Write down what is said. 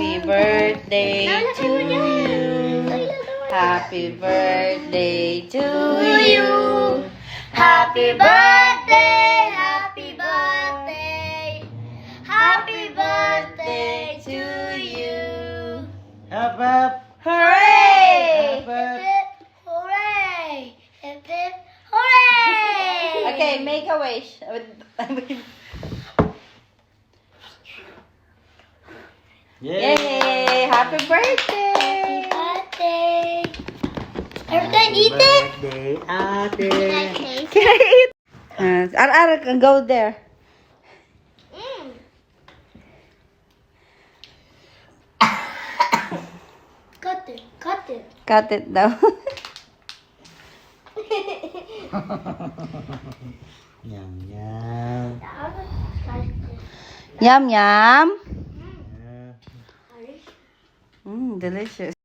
Happy birthday to you. Happy birthday to you. Happy birthday, happy birthday, happy birthday to you. Hap, hap. Hooray! Hip, hip, hooray! Hip, hip, hooray! Okay, make a wish. Yay! Happy birthday! Birthday. Everyone eat it? Birthday, ate. Can I eat? Ar, go there. Cut it, cut it. Cut it daw. Yum, yum. Yum, yum. Yeah. Delicious.